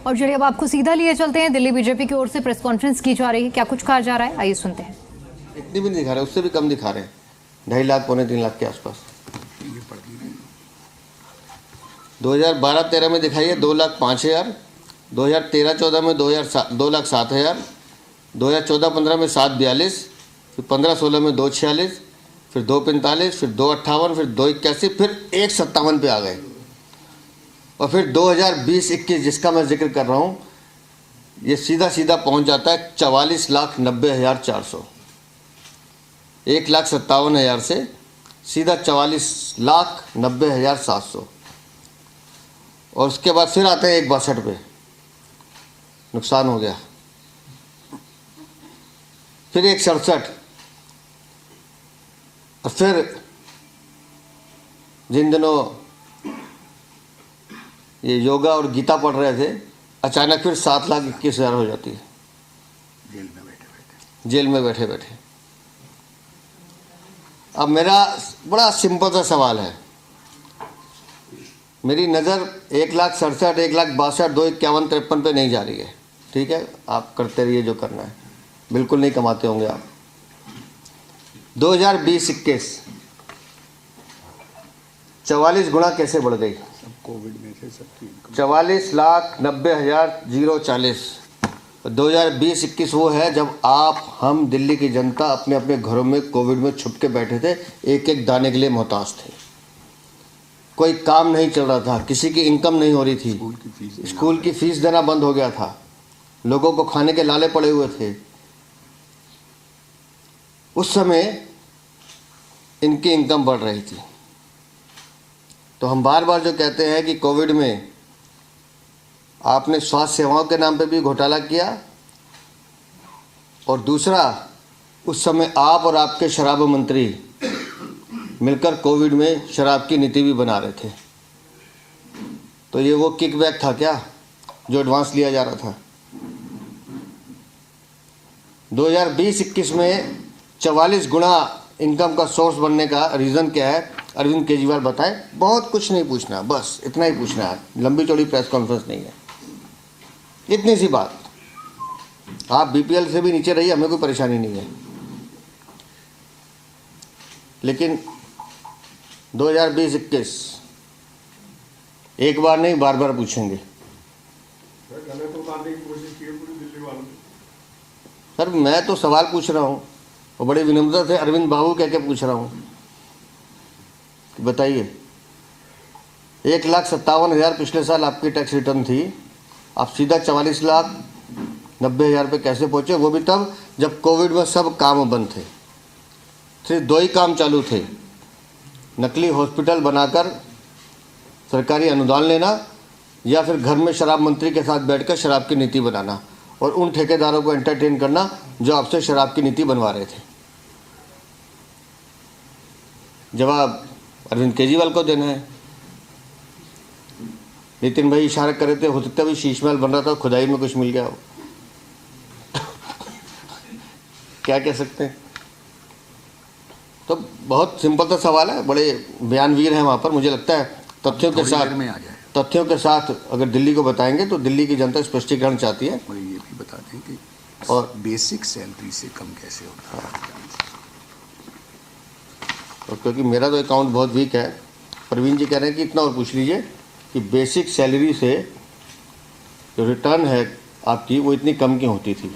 और चलिए अब आपको सीधा लिए चलते हैं, दिल्ली बीजेपी की ओर से प्रेस कॉन्फ्रेंस की जा रही है, क्या कुछ कहा जा रहा है, आइए सुनते हैं। इतनी भी नहीं दिखा रहे, उससे भी कम दिखा रहे हैं, 2.5 लाख पौने 3 लाख के आसपास। 2012-13 में दिखाइए 2,05,000, 2013-14 में 2,07,000, 2014-15 में 7,42, फिर 15-16 में 2,46, फिर 2,45, फिर 2,58, फिर 2,81, फिर 1,57 पे आ गए। और फिर 2020-21 जिसका मैं जिक्र कर रहा हूँ, ये सीधा सीधा पहुँच जाता है 44,90,400। 1,57,000 से सीधा 44,90,700। और उसके बाद फिर आते हैं 1,62 पे, नुकसान हो गया। फिर 1,67, और फिर जिन दिनों ये योगा और गीता पढ़ रहे थे, अचानक फिर 7,21,000 हो जाती है जेल में बैठे बैठे। अब मेरा बड़ा सिंपल सा सवाल है, मेरी नज़र 1,67,000, 1,62,000, 2,51, 53 पे नहीं जा रही है। ठीक है, आप करते रहिए जो करना है, बिल्कुल नहीं कमाते होंगे आप। 2020-21 44 गुना कैसे बढ़ गई? कोविड में से सबकी 44,90,040। 2020-21 वो है जब आप हम दिल्ली की जनता अपने अपने घरों में कोविड में छुप के बैठे थे, एक एक दाने के लिए मोहताज थे। कोई काम नहीं चल रहा था, किसी की इनकम नहीं हो रही थी, स्कूल की फीस देना बंद हो गया था, लोगों को खाने के लाले पड़े हुए थे। उस समय इनकी इनकम बढ़ रही थी। तो हम बार बार जो कहते हैं कि कोविड में आपने स्वास्थ्य सेवाओं के नाम पे भी घोटाला किया, और दूसरा उस समय आप और आपके शराब मंत्री मिलकर कोविड में शराब की नीति भी बना रहे थे। तो ये वो किकबैक था क्या जो एडवांस लिया जा रहा था? 2020-21 में 44 गुना इनकम का सोर्स बनने का रीज़न क्या है? अरविंद केजरीवाल बताएं। बहुत कुछ नहीं पूछना, बस इतना ही पूछना है, लंबी चौड़ी प्रेस कॉन्फ्रेंस नहीं है, इतनी सी बात। आप बीपीएल से भी नीचे रहिए, हमें कोई परेशानी नहीं है, लेकिन 2020-21 एक बार नहीं बार बार पूछेंगे। सर मैं तो सवाल पूछ रहा हूँ, और बड़ी विनम्रता से अरविंद बाबू कह के पूछ रहा हूँ कि बताइए, 1,57,000 पिछले साल आपकी टैक्स रिटर्न थी, आप सीधा 44,90,000 पे कैसे पहुँचे? वो भी तब जब कोविड में सब काम बंद थे, सिर्फ 2 ही काम चालू थे, नकली हॉस्पिटल बनाकर सरकारी अनुदान लेना, या फिर घर में शराब मंत्री के साथ बैठकर शराब की नीति बनाना, और उन ठेकेदारों को एंटरटेन करना जो आपसे शराब की नीति बनवा रहे थे। जवाब अरविंद केजरीवाल को देना है। नितिन भाई इशारा कर रहे थे, हो सकता भी शीश महल बन रहा था, खुदाई में कुछ मिल गया हो। क्या कह सकते हैं? तो बहुत सिंपल सा सवाल है, बड़े बयानवीर हैं वहाँ पर। मुझे लगता है तथ्यों के साथ अगर दिल्ली को बताएंगे तो दिल्ली की जनता स्पष्टीकरण चाहती है। और ये भी बता दें कि और बेसिक सैलरी से कम कैसे होता है? और क्योंकि मेरा तो अकाउंट बहुत वीक है, प्रवीण जी कह रहे हैं कि इतना और पूछ लीजिए कि बेसिक सैलरी से जो रिटर्न है आपकी वो इतनी कम क्यों होती थी।